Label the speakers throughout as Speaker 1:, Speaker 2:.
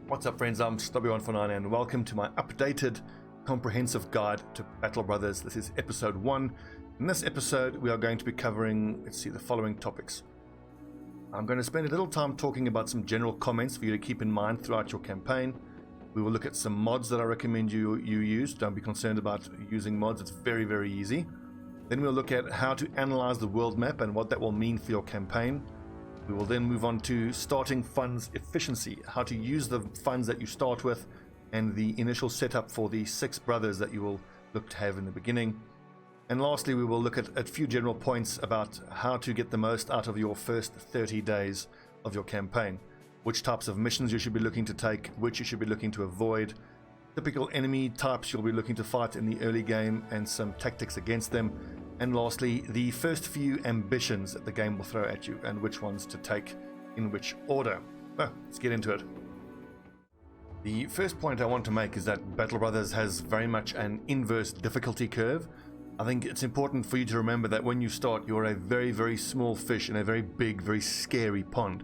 Speaker 1: What's up, friends? I'm Stobbie149 and welcome to my updated comprehensive guide to Battle Brothers. This is episode 1. In this episode we are going to be covering, the following topics. I'm going to spend a little time talking about some general comments for you to keep in mind throughout your campaign. We will look at some mods that I recommend you use. Don't be concerned about using mods, it's very, very easy. Then we'll look at how to analyze the world map and what that will mean for your campaign. We will then move on to starting funds efficiency, how to use the funds that you start with, and the initial setup for the 6 brothers that you will look to have in the beginning. And lastly, we will look at a few general points about how to get the most out of your first 30 days of your campaign. Which types of missions you should be looking to take, which you should be looking to avoid, typical enemy types you'll be looking to fight in the early game, and some tactics against them. And lastly, the first few ambitions that the game will throw at you and which ones to take in which order. Let's get into it. The first point I want to make is that Battle Brothers has very much an inverse difficulty curve. I think it's important for you to remember that when you start, you're a very, very small fish in a very big, very scary pond.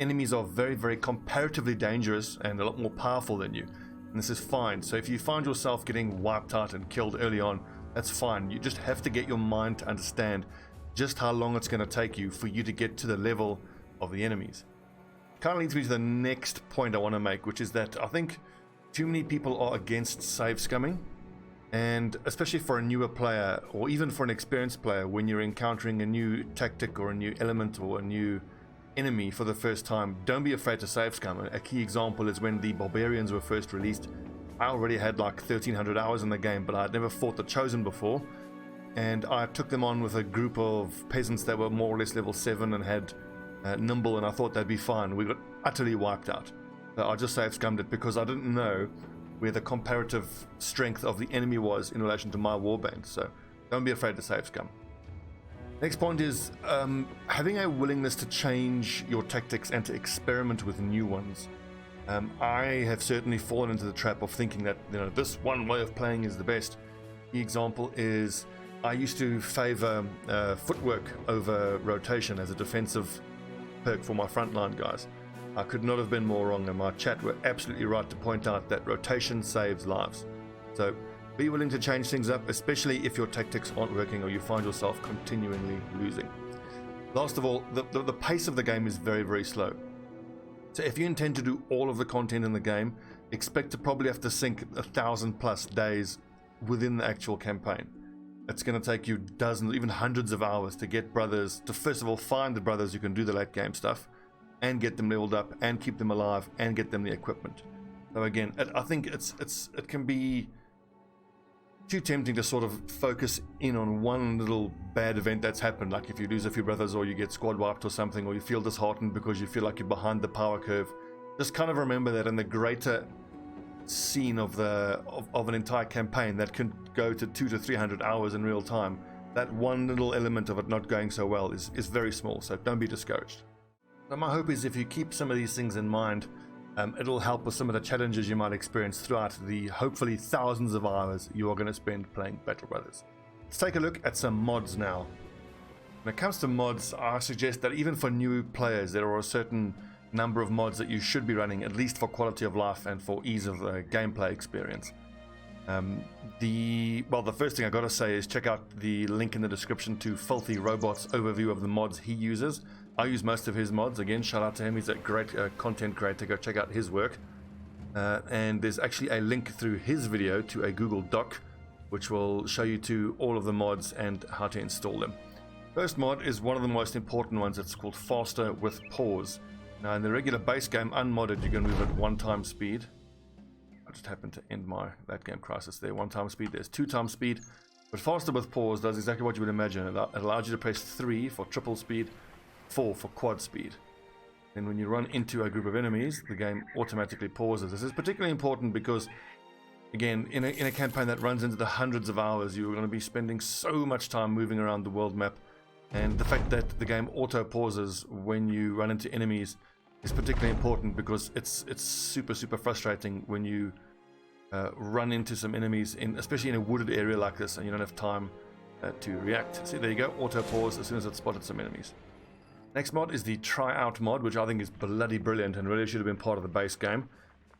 Speaker 1: Enemies are very, very comparatively dangerous and a lot more powerful than you. And this is fine. So if you find yourself getting wiped out and killed early on, that's fine. You just have to get your mind to understand just how long it's going to take you for you to get to the level of the enemies. Kind of leads me to the next point I want to make, which is that I think too many people are against save scumming. And especially for a newer player, or even for an experienced player, when you're encountering a new tactic or a new element or a new enemy for the first time, don't be afraid to save scum. A key example is when the barbarians were first released. I already had like 1300 hours in the game, but I'd never fought the Chosen before, and I took them on with a group of peasants that were more or less level 7 and had nimble, and I thought they'd be fine. We got utterly wiped out. So I just save scummed it because I didn't know where the comparative strength of the enemy was in relation to my warband. So don't be afraid to save scum. Next point is having a willingness to change your tactics and to experiment with new ones. I have certainly fallen into the trap of thinking that this one way of playing is the best. The example is I used to favor footwork over rotation as a defensive perk for my frontline guys. I could not have been more wrong, and my chat were absolutely right to point out that rotation saves lives. So be willing to change things up, especially if your tactics aren't working or you find yourself continually losing. Last of all, the pace of the game is very, very slow. So if you intend to do all of the content in the game, expect to probably have to sink 1,000+ days within the actual campaign. It's going to take you dozens, even hundreds of hours to get brothers, to first of all find the brothers who can do the late game stuff, and get them leveled up, and keep them alive, and get them the equipment. So again, I think it can be too tempting to sort of focus in on one little bad event that's happened, like if you lose a few brothers or you get squad wiped or something, or you feel disheartened because you feel like you're behind the power curve. Just kind of remember that in the greater scene of an entire campaign that can go to 200 to 300 hours in real time, that one little element of it not going so well is very small, so don't be discouraged. So my hope is if you keep some of these things in mind, it'll help with some of the challenges you might experience throughout the hopefully thousands of hours you are going to spend playing Battle Brothers. Let's take a look at some mods now. When it comes to mods, I suggest that even for new players, there are a certain number of mods that you should be running, at least for quality of life and for ease of gameplay experience. The first thing I gotta say is check out the link in the description to Filthy Robot's overview of the mods he uses. I use most of his mods. Again, shout out to him. He's a great content creator. Go check out his work. And there's actually a link through his video to a Google Doc, which will show you to all of the mods and how to install them. First mod is one of the most important ones. It's called Faster with Pause. Now, in the regular base game, unmodded, you can move at 1x speed. I just happened to end my that game crisis there. 1x speed. There's 2x speed. But Faster with Pause does exactly what you would imagine. It allows you to press 3 for triple speed, 4 for quad speed. Then when you run into a group of enemies, the game automatically pauses. This is particularly important because, again, in a campaign that runs into the hundreds of hours, you're going to be spending so much time moving around the world map, and the fact that the game auto pauses when you run into enemies is particularly important because it's super frustrating when you run into some enemies, especially in a wooded area like this, and you don't have time to react. See, there you go, auto pause as soon as it spotted some enemies. Next mod is the Try Out mod, which I think is bloody brilliant and really should have been part of the base game.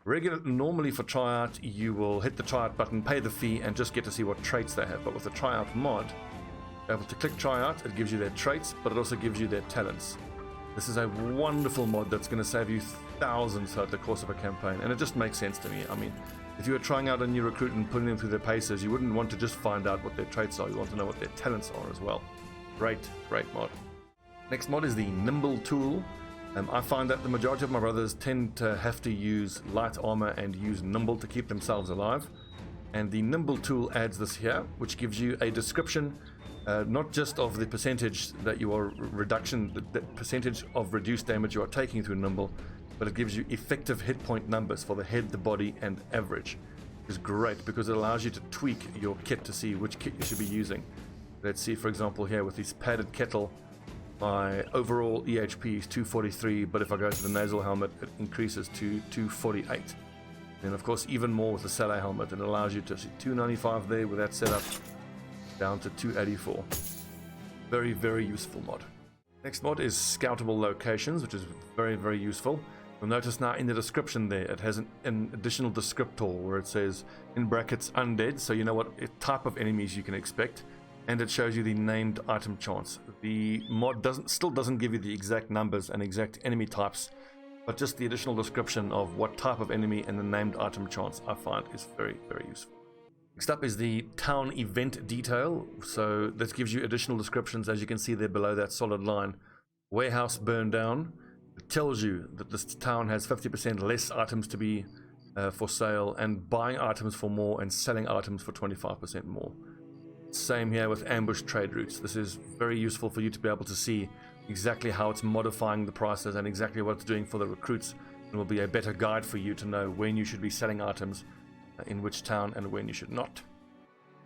Speaker 1: Normally for tryout, you will hit the tryout button, pay the fee, and just get to see what traits they have. But with the tryout mod, you're able to click tryout, it gives you their traits, but it also gives you their talents. This is a wonderful mod that's going to save you thousands throughout the course of a campaign, and it just makes sense to me. I mean, if you were trying out a new recruit and putting them through their paces, you wouldn't want to just find out what their traits are, you want to know what their talents are as well. Great mod. Next mod is the Nimble tool. I find that the majority of my brothers tend to have to use light armor and use Nimble to keep themselves alive. And the Nimble tool adds this here, which gives you a description, not just of the percentage that you are the percentage of reduced damage you are taking through Nimble, but it gives you effective hit point numbers for the head, the body, and average. Which is great because it allows you to tweak your kit to see which kit you should be using. Let's see, for example, here with this padded kettle, my overall EHP is 243, but if I go to the nasal helmet, it increases to 248. Then, of course, even more with the saddle helmet, it allows you to see 295 there with that setup, down to 284. Very, very useful mod. Next mod is Scoutable Locations, which is very, very useful. You'll notice now in the description there, it has an additional descriptor where it says, in brackets, undead, so you know what type of enemies you can expect. And it shows you the named item chance. The mod still doesn't give you the exact numbers and exact enemy types, but just the additional description of what type of enemy and the named item chance I find is very, very useful. Next up is the town event detail. So this gives you additional descriptions, as you can see there below that solid line. Warehouse burned down. It tells you that this town has 50% less items to be for sale, and buying items for more and selling items for 25% more. Same here with ambush trade routes. This is very useful for you to be able to see exactly how it's modifying the prices and exactly what it's doing for the recruits. It will be a better guide for you to know when you should be selling items in which town and when you should not.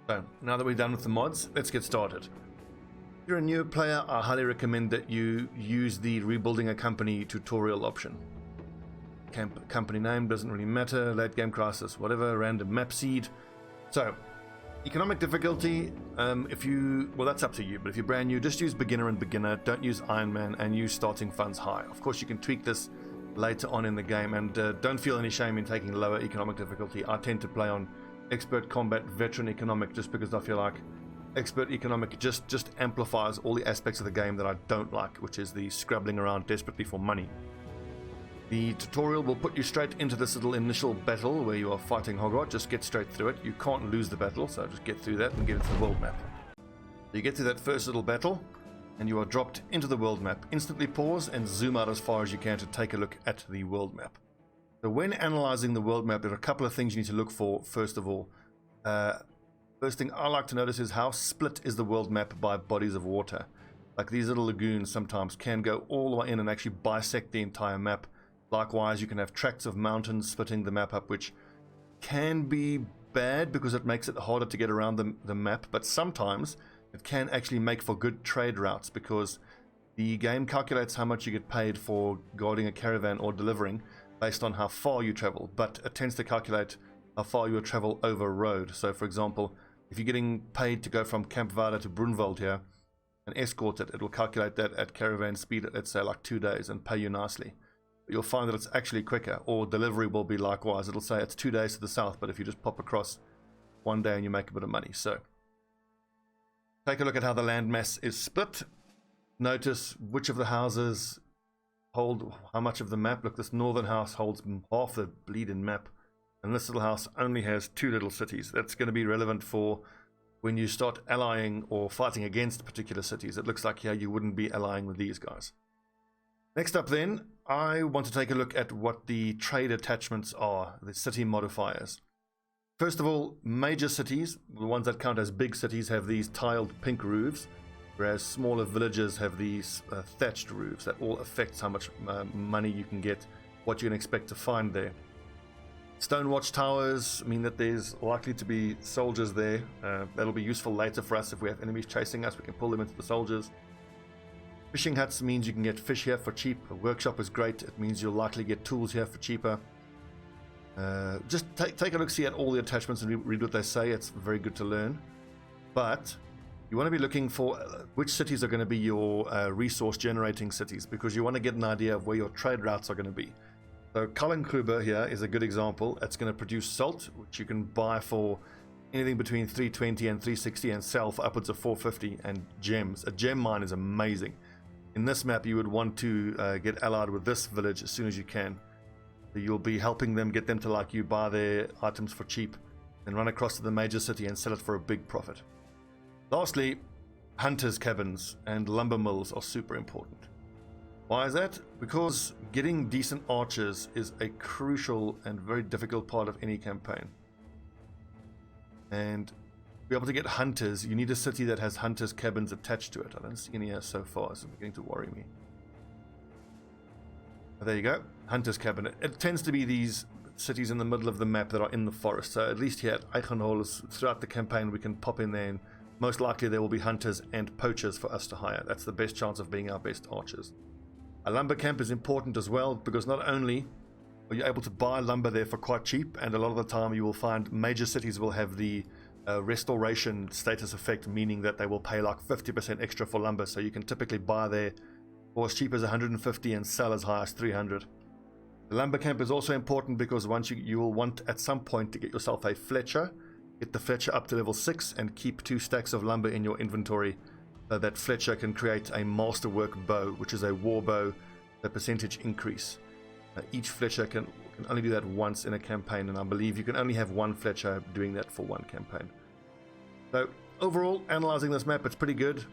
Speaker 1: So now that we're done with the mods, let's get started. If you're a new player, I highly recommend that you use the rebuilding a company tutorial option. Company name doesn't really matter, late game crisis, whatever, random map seed. So economic difficulty, well, that's up to you, but if you're brand new, just use beginner and beginner, don't use Iron Man, and use starting funds high. Of course, you can tweak this later on in the game, and don't feel any shame in taking lower economic difficulty. I tend to play on expert combat, veteran economic, just because I feel like expert economic just amplifies all the aspects of the game that I don't like, which is the scrabbling around desperately for money. The tutorial will put you straight into this little initial battle where you are fighting Hogrot. Just get straight through it. You can't lose the battle, so just get through that and get into the world map. You get through that first little battle, and you are dropped into the world map. Instantly pause and zoom out as far as you can to take a look at the world map. So when analyzing the world map, there are a couple of things you need to look for, first of all. First thing I like to notice is how split is the world map by bodies of water. Like these little lagoons sometimes can go all the way in and actually bisect the entire map. Likewise, you can have tracts of mountains splitting the map up, which can be bad because it makes it harder to get around the map, but sometimes it can actually make for good trade routes because the game calculates how much you get paid for guarding a caravan or delivering based on how far you travel, but it tends to calculate how far you will travel over road. So, for example, if you're getting paid to go from Camp Vada to Brunwald here and escort it, it will calculate that at caravan speed, let's say like 2 days, and pay you nicely. You'll find that it's actually quicker, or delivery will be likewise. It'll say it's 2 days to the south, but if you just pop across 1 day and you make a bit of money. So take a look at how the landmass is split. Notice which of the houses hold how much of the map. Look, this northern house holds half the bleeding map, and this little house only has 2 little cities. That's going to be relevant for when you start allying or fighting against particular cities. It looks like here you wouldn't be allying with these guys. Next up then, I want to take a look at what the trade attachments are, the city modifiers. First of all, major cities, the ones that count as big cities, have these tiled pink roofs, whereas smaller villages have these thatched roofs. That all affects how much money you can get, what you can expect to find there. Stone watchtowers mean that there's likely to be soldiers there. That'll be useful later for us if we have enemies chasing us. We can pull them into the soldiers. Fishing huts means you can get fish here for cheap. A workshop is great. It means you'll likely get tools here for cheaper. Just take a look, see at all the attachments and read what they say. It's very good to learn. But you want to be looking for which cities are going to be your resource generating cities, because you want to get an idea of where your trade routes are going to be. So Kallenkruber here is a good example. It's going to produce salt, which you can buy for anything between 320 and 360 and sell for upwards of 450, and gems. A gem mine is amazing. In this map, you would want to get allied with this village as soon as you can. So you'll be helping them, get them to like you, buy their items for cheap, and run across to the major city and sell it for a big profit. Lastly, hunters' cabins and lumber mills are super important. Why is that? Because getting decent archers is a crucial and very difficult part of any campaign. And to be able to get hunters, you need a city that has hunters' cabins attached to it. I don't see any here so far, so it's beginning to worry me. But there you go, hunters' cabin. It tends to be these cities in the middle of the map that are in the forest. So at least here at Eichenholz, throughout the campaign, we can pop in there, and most likely there will be hunters and poachers for us to hire. That's the best chance of being our best archers. A lumber camp is important as well, because not only are you able to buy lumber there for quite cheap, and a lot of the time you will find major cities will have the restoration status effect, meaning that they will pay like 50% extra for lumber, so you can typically buy there for as cheap as 150 and sell as high as 300. The lumber camp is also important because once you will want at some point to get yourself a Fletcher, get the Fletcher up to level 6 and keep 2 stacks of lumber in your inventory. That Fletcher can create a masterwork bow, which is a war bow, the percentage increase. Each Fletcher can only do that once in a campaign, and I believe you can only have one Fletcher doing that for one campaign. So overall, analyzing this map, it's pretty good.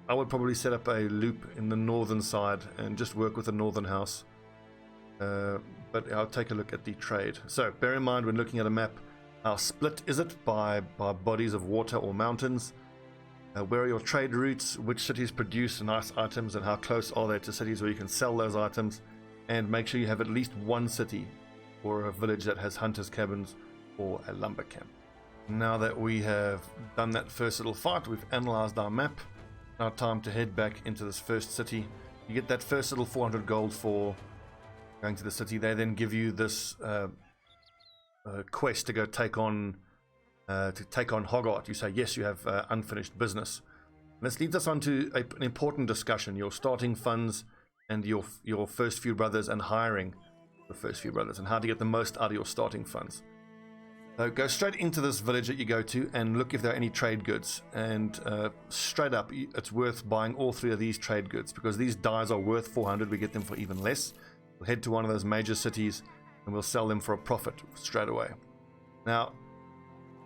Speaker 1: I would probably set up a loop in the northern side and just work with the northern house. But I'll take a look at the trade. So bear in mind when looking at a map, how split is it by bodies of water or mountains? Where are your trade routes? Which cities produce nice items, and how close are they to cities where you can sell those items? And make sure you have at least one city or a village that has hunters' cabins or a lumber camp. Now that we have done that first little fight, we've analyzed our map. Now time to head back into this first city. You get that first little 400 gold for going to the city. They then give you this quest to go take on Hoggart. You say yes, you have unfinished business. And this leads us on to an important discussion: your starting funds and your first few brothers, and hiring the first few brothers, and how to get the most out of your starting funds. So go straight into this village that you go to and look if there are any trade goods, and straight up it's worth buying all 3 of these trade goods, because these dyes are worth 400. We get them for even less. We'll head to one of those major cities and we'll sell them for a profit straight away. Now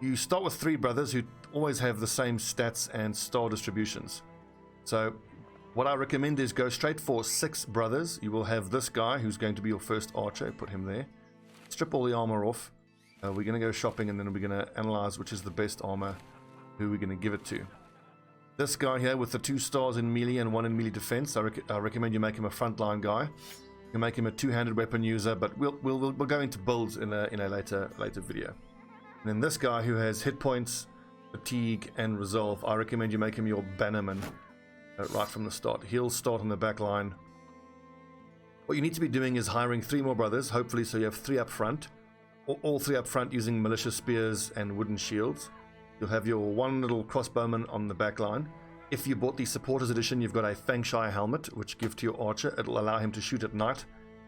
Speaker 1: you start with 3 brothers who always have the same stats and star distributions. So what I recommend is go straight for 6 brothers. You will have this guy who's going to be your first archer. Put him there. Strip all the armor off. We're going to go shopping, and then we're going to analyze which is the best armor, who we're going to give it to. This guy here with the 2 stars in melee and 1 in melee defense, I recommend you make him a frontline guy. You can make him a 2-handed weapon user, but we'll go into builds in a later video. And then this guy who has hit points, fatigue, and resolve, I recommend you make him your bannerman right from the start. He'll start on the back line. What you need to be doing is hiring 3 more brothers, hopefully, so you have 3 up front. All 3 up front using militia spears and wooden shields. You'll have your 1 little crossbowman on the back line. If you bought the supporters edition, you've got a Fangshire helmet, which give to your archer. It'll allow him to shoot at night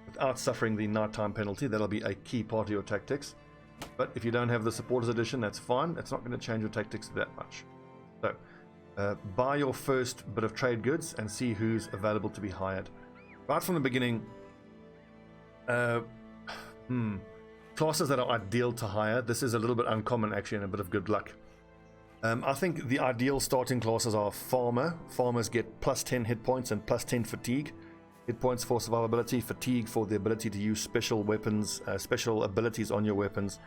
Speaker 1: without suffering the nighttime penalty. That'll be a key part of your tactics. But if you don't have the supporters edition, that's fine. It's not going to change your tactics that much. So buy your first bit of trade goods and see who's available to be hired. Right from the beginning, classes that are ideal to hire. This is a little bit uncommon actually, and a bit of good luck. I think the ideal starting classes are farmer. Farmers get plus 10 hit points and plus 10 fatigue. Hit points for survivability, fatigue for the ability to use special weapons, special abilities on your weapons.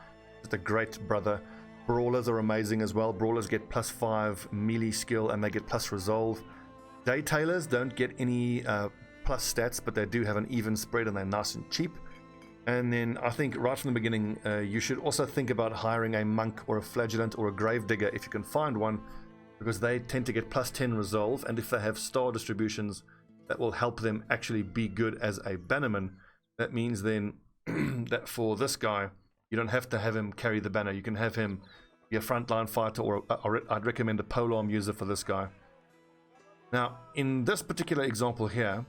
Speaker 1: Just a great brother. Brawlers are amazing as well. Brawlers get plus 5 melee skill and they get plus resolve. Day tailors don't get any plus stats, but they do have an even spread and they're nice and cheap. And then I think right from the beginning, you should also think about hiring a monk or a flagellant or a gravedigger if you can find one, because they tend to get plus 10 resolve, and if they have star distributions, that will help them actually be good as a bannerman. That means then that for this guy, you don't have to have him carry the banner. You can have him be a frontline fighter, or I'd recommend a polearm user for this guy. Now, in this particular example here,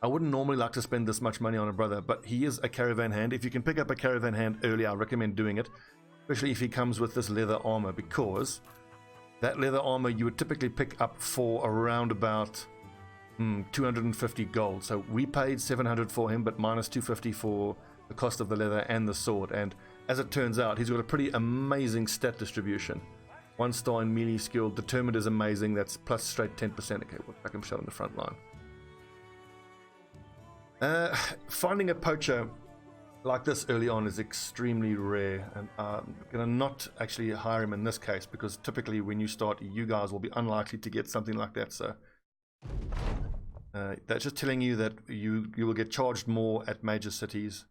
Speaker 1: I wouldn't normally like to spend this much money on a brother, but he is a caravan hand. If you can pick up a caravan hand early, I recommend doing it, especially if he comes with this leather armor, because that leather armor you would typically pick up for around about 250 gold. So we paid 700 for him, but minus 250 for the cost of the leather and the sword. And as it turns out, he's got a pretty amazing stat distribution. 1 star in melee skill, determined is amazing, that's plus straight 10%. Okay, we'll back him shot on the front line. Finding a poacher like this early on is extremely rare, and I'm going to not actually hire him in this case, because typically when you start, you guys will be unlikely to get something like that. So that's just telling you that you will get charged more at major cities.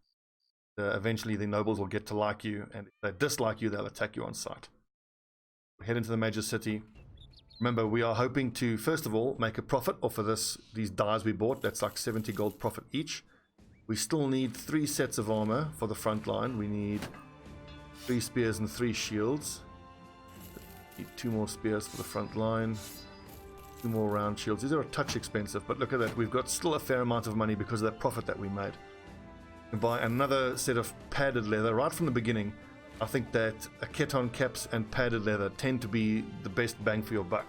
Speaker 1: Eventually the nobles will get to like you, and if they dislike you, they'll attack you on sight. Head into the major city. Remember, we are hoping to, first of all, make a profit off of these dyes we bought. That's like 70 gold profit each. We still need 3 sets of armor for the front line. We need 3 spears and 3 shields. Need 2 more spears for the front line. 2 more round shields. These are a touch expensive, but look at that. We've got still a fair amount of money because of that profit that we made. We can buy another set of padded leather right from the beginning. I think that keton caps and padded leather tend to be the best bang for your buck.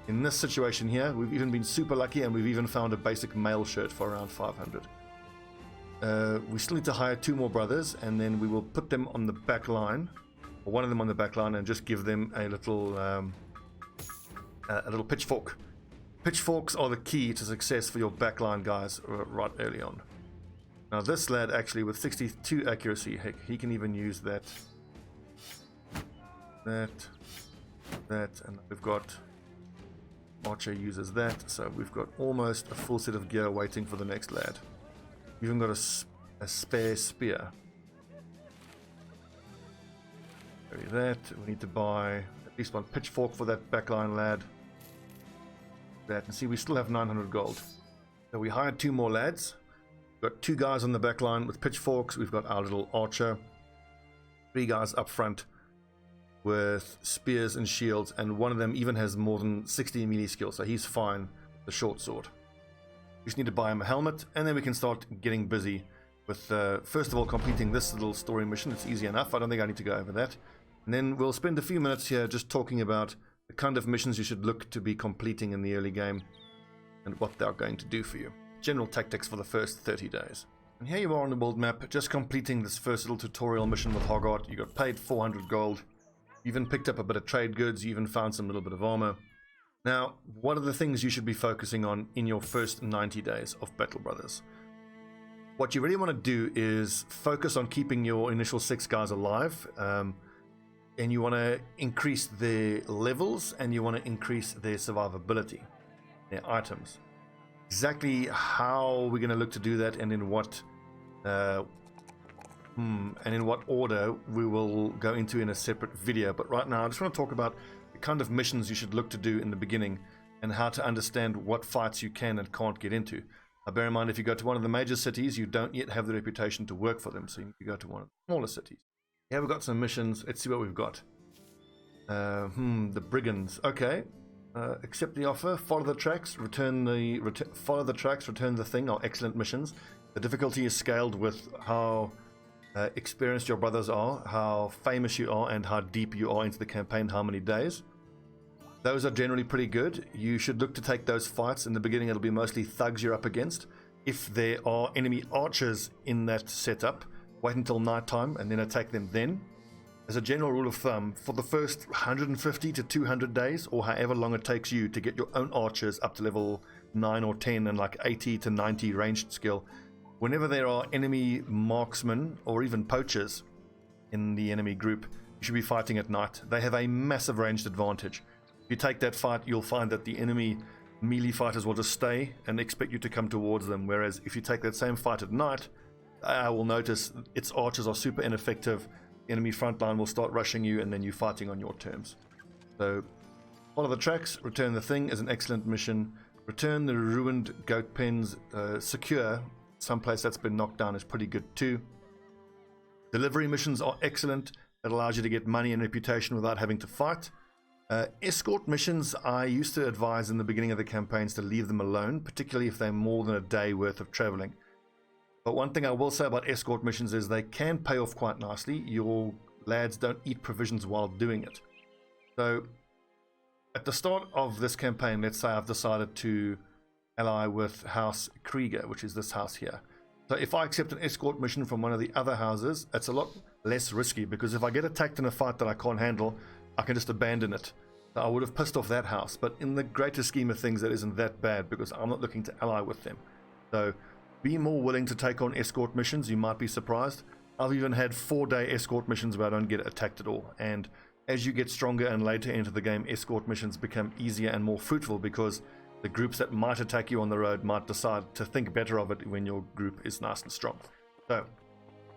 Speaker 1: In this situation here, we've even been super lucky, and we've even found a basic mail shirt for around 500. We still need to hire 2 more brothers, and then we will put them on the back line, or one of them on the back line, and just give them a little pitchfork. Pitchforks are the key to success for your backline guys right early on. Now this lad actually with 62 accuracy, heck, he can even use that, and we've got Archer uses that, so we've got almost a full set of gear waiting for the next lad. We've even got a spare spear. Carry that. We need to buy at least 1 pitchfork for that backline lad. That, and see, we still have 900 gold. So we hired 2 more lads. We've got 2 guys on the backline with pitchforks. We've got our little archer. 3 guys up front with spears and shields, and one of them even has more than 60 melee skill, so he's fine with the short sword. We just need to buy him a helmet, and then we can start getting busy with first of all completing this little story mission. It's easy enough, I don't think I need to go over that. And then we'll spend a few minutes here just talking about the kind of missions you should look to be completing in the early game and what they're going to do for you. General tactics for the first 30 days. And here you are on the world map, just completing this first little tutorial mission with Hoggart. You got paid 400 gold. You even picked up a bit of trade goods. You even found some little bit of armor. Now, what are the things you should be focusing on in your first 90 days of Battle Brothers? What you really want to do is focus on keeping your initial 6 guys alive, and you want to increase their levels, and you want to increase their survivability, their items. Exactly how we're going to look to do that, and in what order we will go into in a separate video. But right now I just want to talk about the kind of missions you should look to do in the beginning, and how to understand what fights you can and can't get into. Now bear in mind, if you go to one of the major cities, you don't yet have the reputation to work for them, so you need to go to one of the smaller cities. Here we've got some missions. Let's see what we've got. The brigands. Okay. Accept the offer, follow the tracks, return the thing are excellent missions. The difficulty is scaled with how experienced your brothers are, how famous you are, and how deep you are into the campaign, how many days. Those are generally pretty good. You should look to take those fights. In the beginning it'll be mostly thugs you're up against. If there are enemy archers in that setup, wait until nighttime and then attack them then. As a general rule of thumb, for the first 150 to 200 days, or however long it takes you to get your own archers up to level 9 or 10 and like 80 to 90 ranged skill, whenever there are enemy marksmen or even poachers in the enemy group, you should be fighting at night. They have a massive ranged advantage. If you take that fight, you'll find that the enemy melee fighters will just stay and expect you to come towards them, whereas if you take that same fight at night, I will notice its archers are super ineffective. Enemy frontline will start rushing you, and then you fighting on your terms. So follow the tracks, return the thing is an excellent mission. Return the ruined goat pens. Secure someplace that's been knocked down is pretty good too. Delivery missions are excellent. It allows you to get money and reputation without having to fight. Escort missions, I used to advise in the beginning of the campaigns to leave them alone, particularly if they're more than a day worth of traveling. But one thing I will say about escort missions is they can pay off quite nicely. Your lads don't eat provisions while doing it. So at the start of this campaign, let's say I've decided to ally with House Krieger, which is this house here. So if I accept an escort mission from one of the other houses, it's a lot less risky, because if I get attacked in a fight that I can't handle, I can just abandon it. So I would have pissed off that house, but in the greater scheme of things, that isn't that bad, because I'm not looking to ally with them. So be more willing to take on escort missions. You might be surprised. I've even had 4-day escort missions where I don't get attacked at all. And as you get stronger and later into the game, escort missions become easier and more fruitful, because the groups that might attack you on the road might decide to think better of it when your group is nice and strong. So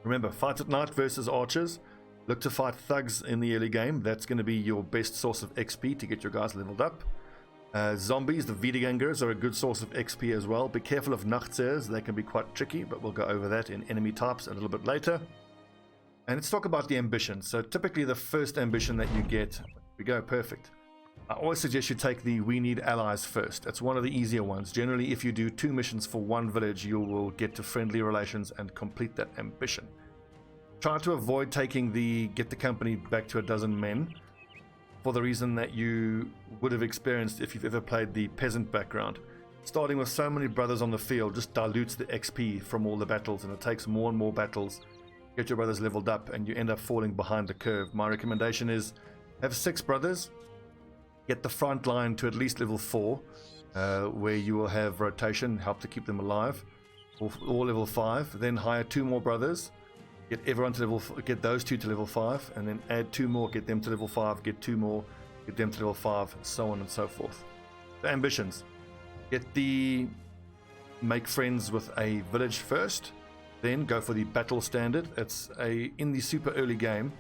Speaker 1: remember, fight at night versus archers. Look to fight thugs in the early game. That's going to be your best source of XP to get your guys leveled up. Zombies, the Wiedergängers, are a good source of XP as well. Be careful of Nachtseers. They can be quite tricky, but we'll go over that in enemy types a little bit later. And let's talk about the ambitions. So typically the first ambition that you get, we go perfect. I always suggest you take the We Need Allies first. It's one of the easier ones. Generally, if you do 2 missions for one village, you will get to friendly relations and complete that ambition. Try to avoid taking the Get the Company back to a dozen men, for the reason that you would have experienced if you've ever played the peasant background. Starting with so many brothers on the field just dilutes the XP from all the battles, and it takes more and more battles to get your brothers leveled up, and you end up falling behind the curve. My recommendation is have 6 brothers, get the front line to at least level 4, where you will have rotation, help to keep them alive, or level 5. Then hire 2 more brothers, get everyone to get those 2 to level 5, and then add 2 more, get them to level 5, get 2 more, get them to level 5, so on and so forth. The ambitions: make friends with a village first, then go for the battle standard. It's in the super early game,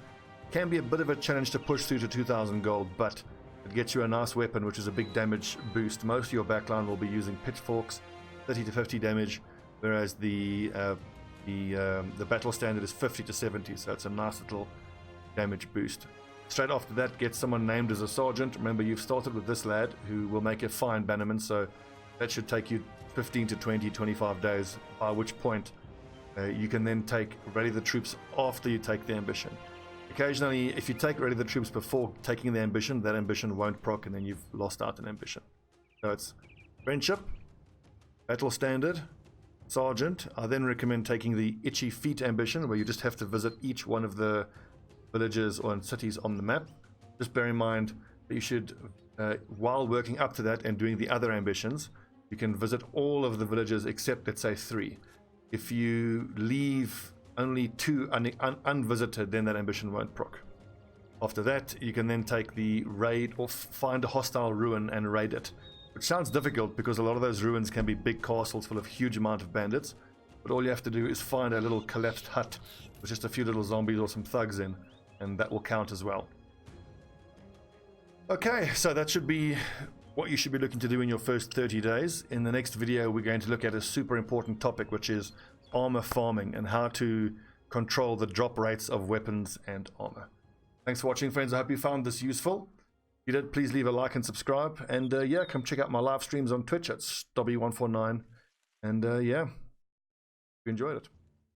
Speaker 1: can be a bit of a challenge to push through to 2000 gold, but it gets you a nice weapon, which is a big damage boost. Most of your backline will be using pitchforks, 30 to 50 damage, whereas the battle standard is 50 to 70, so it's a nice little damage boost. Straight after that, get someone named as a sergeant. Remember, you've started with this lad who will make a fine bannerman, so that should take you 15 to 20, 25 days, by which point you can then ready the troops after you take the ambition. Occasionally, if you take ready the troops before taking the ambition, that ambition won't proc, and then you've lost out an ambition. So it's friendship, battle standard, sergeant. I then recommend taking the Itchy Feet ambition, where you just have to visit each one of the villages or cities on the map. Just bear in mind that you should, while working up to that and doing the other ambitions, you can visit all of the villages except, let's say, 3. If you leave only 2 unvisited, then that ambition won't proc. After that, you can then take the raid, or find a hostile ruin and raid it. Which sounds difficult, because a lot of those ruins can be big castles full of huge amount of bandits, but all you have to do is find a little collapsed hut with just a few little zombies or some thugs in, and that will count as well. Okay, so that should be what you should be looking to do in your first 30 days. In the next video, we're going to look at a super important topic, which is armor farming and how to control the drop rates of weapons and armor. Thanks for watching, friends. I hope you found this useful. If you did, please leave a like and subscribe, and yeah, come check out my live streams on Twitch at Stobbie149, and yeah, if you enjoyed it.